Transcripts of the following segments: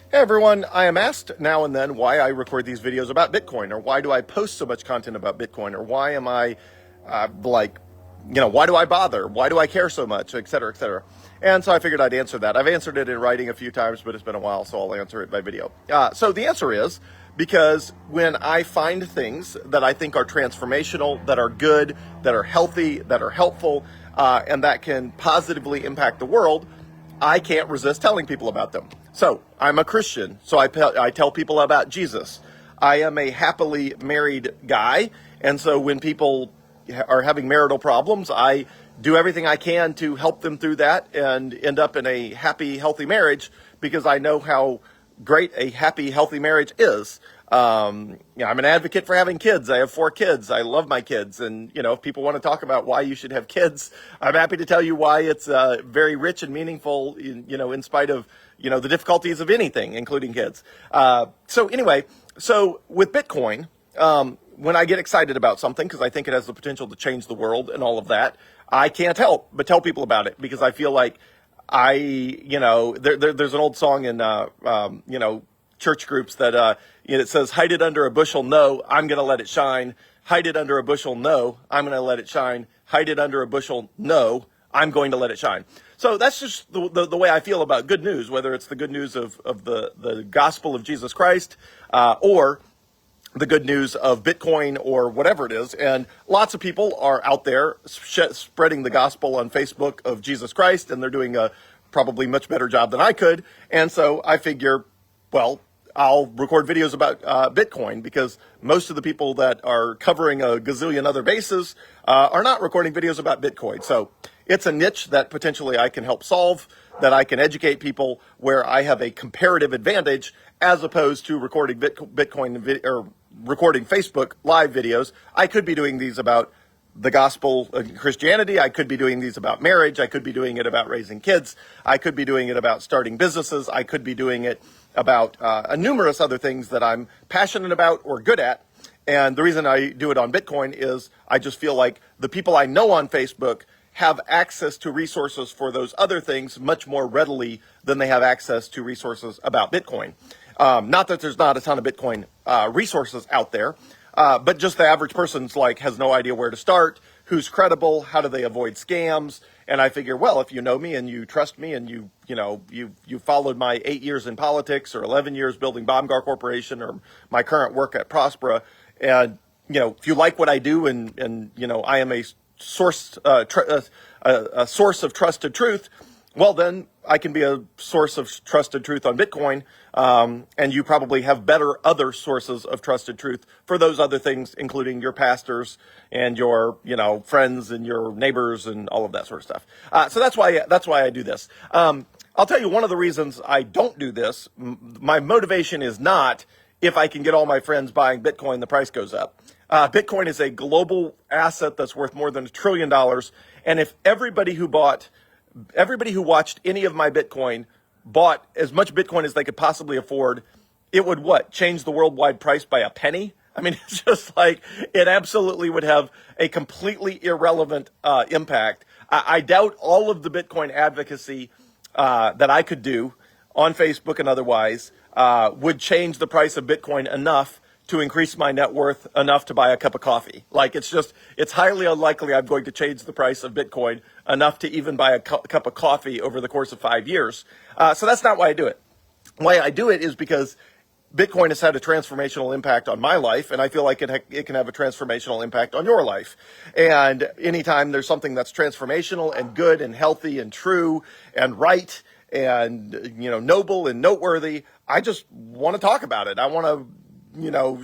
Hey everyone, I am asked now and then why I record these videos about Bitcoin, or why do I post so much content about Bitcoin, or why am I why do I bother? Why do I care so much, et cetera, et cetera. And so I figured I'd answer that. I've answered it in writing a few times, but it's been a while, so I'll answer it by video. So the answer is because when I find things that I think are transformational, that are good, that are healthy, that are helpful, and that can positively impact the world, I can't resist telling people about them. So I'm a Christian, so I tell people about Jesus. I am a happily married guy, and so when people are having marital problems, I do everything I can to help them through that and end up in a happy, healthy marriage, because I know how great a happy, healthy marriage is. I'm an advocate for having kids. I have 4 kids. I love my kids. And, if people want to talk about why you should have kids, I'm happy to tell you why it's very rich and meaningful, in spite of, the difficulties of anything, including kids. So with Bitcoin, when I get excited about something, because I think it has the potential to change the world and all of that, I can't help but tell people about it, because I feel like there's an old song in, church groups that, it says, hide it under a bushel, no, I'm going to let it shine. Hide it under a bushel, no, I'm going to let it shine. Hide it under a bushel, no, I'm going to let it shine. So that's just the way I feel about good news, whether it's the good news of the gospel of Jesus Christ, or the good news of Bitcoin, or whatever it is. And lots of people are out there spreading the gospel on Facebook of Jesus Christ, and they're doing a probably much better job than I could. And so I figure, well, I'll record videos about Bitcoin, because most of the people that are covering a gazillion other bases are not recording videos about Bitcoin. So it's a niche that potentially I can help solve, that I can educate people, where I have a comparative advantage, as opposed to recording Bitcoin or recording Facebook live videos. I could be doing these about the gospel of Christianity. I could be doing these about marriage. I could be doing it about raising kids. I could be doing it about starting businesses. I could be doing it about numerous other things that I'm passionate about or good at. And the reason I do it on Bitcoin is I just feel like the people I know on Facebook have access to resources for those other things much more readily than they have access to resources about Bitcoin. Not that there's not a ton of Bitcoin resources out there, but just the average person's has no idea where to start, who's credible, how do they avoid scams. And I figure, well, if you know me and you trust me, and you followed my 8 years in politics, or 11 years building Baumgar Corporation, or my current work at Prospera, and if you like what I do, and I am a source of trusted truth, well, then I can be a source of trusted truth on Bitcoin, and you probably have better other sources of trusted truth for those other things, including your pastors and your, friends and your neighbors and all of that sort of stuff. So that's why I do this. I'll tell you one of the reasons I don't do this. My motivation is not if I can get all my friends buying Bitcoin, the price goes up. Bitcoin is a global asset that's worth more than $1 trillion, and if everybody who watched any of my Bitcoin bought as much Bitcoin as they could possibly afford, it would change the worldwide price by a penny? I mean, it's just it absolutely would have a completely irrelevant impact. I doubt all of the Bitcoin advocacy that I could do on Facebook and otherwise would change the price of Bitcoin enough to increase my net worth enough to buy a cup of coffee. It's highly unlikely I'm going to change the price of Bitcoin enough to even buy a cup of coffee over the course of 5 years. So that's not why I do it. Why I do it is because Bitcoin has had a transformational impact on my life, and I feel like it can have a transformational impact on your life. And anytime there's something that's transformational and good and healthy and true and right and, noble and noteworthy, I just want to talk about it. I want to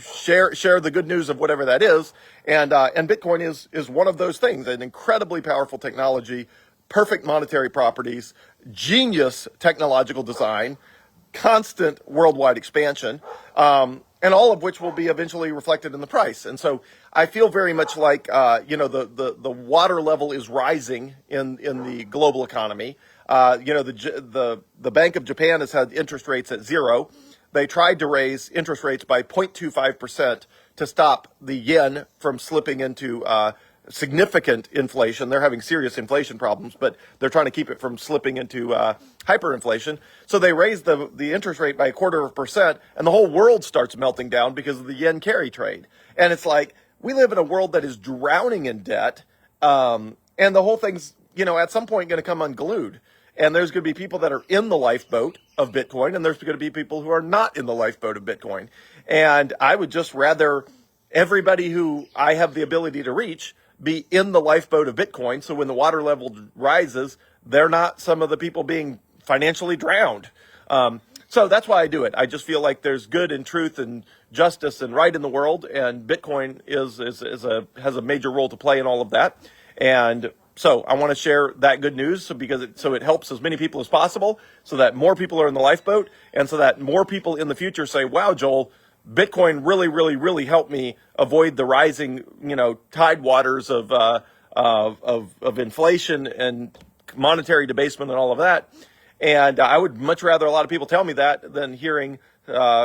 share the good news of whatever that is. And Bitcoin is one of those things, an incredibly powerful technology, perfect monetary properties, genius technological design, constant worldwide expansion, and all of which will be eventually reflected in the price. And so I feel very much like, the water level is rising in the global economy. The Bank of Japan has had interest rates at 0. They tried to raise interest rates by 0.25% to stop the yen from slipping into significant inflation. They're having serious inflation problems, but they're trying to keep it from slipping into hyperinflation. So they raise the interest rate by 0.25%, and the whole world starts melting down because of the yen carry trade. And it's like, we live in a world that is drowning in debt, and the whole thing's, at some point going to come unglued. And there's going to be people that are in the lifeboat of Bitcoin, and there's going to be people who are not in the lifeboat of Bitcoin. And I would just rather everybody who I have the ability to reach be in the lifeboat of Bitcoin. So when the water level rises, they're not some of the people being financially drowned. So that's why I do it. I just feel like there's good and truth and justice and right in the world, and Bitcoin has a major role to play in all of that. And so I want to share that good news so it helps as many people as possible, so that more people are in the lifeboat, and so that more people in the future say, wow, Joel, Bitcoin really, really, really helped me avoid the rising, tide waters of inflation and monetary debasement and all of that. And I would much rather a lot of people tell me that than hearing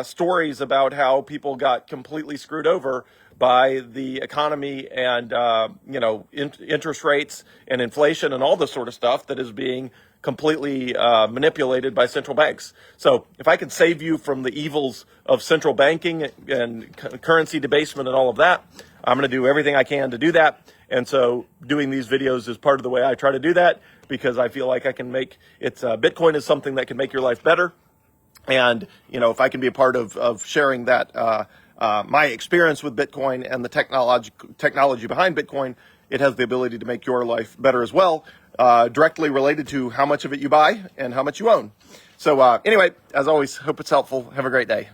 stories about how people got completely screwed over by the economy and, interest rates and inflation and all this sort of stuff that is being completely manipulated by central banks. So if I can save you from the evils of central banking and currency debasement and all of that, I'm going to do everything I can to do that. And so doing these videos is part of the way I try to do that, because I feel like I can make it, Bitcoin is something that can make your life better. And, if I can be a part of sharing that, my experience with Bitcoin and the technology behind Bitcoin, it has the ability to make your life better as well, directly related to how much of it you buy and how much you own. So anyway, as always, hope it's helpful. Have a great day.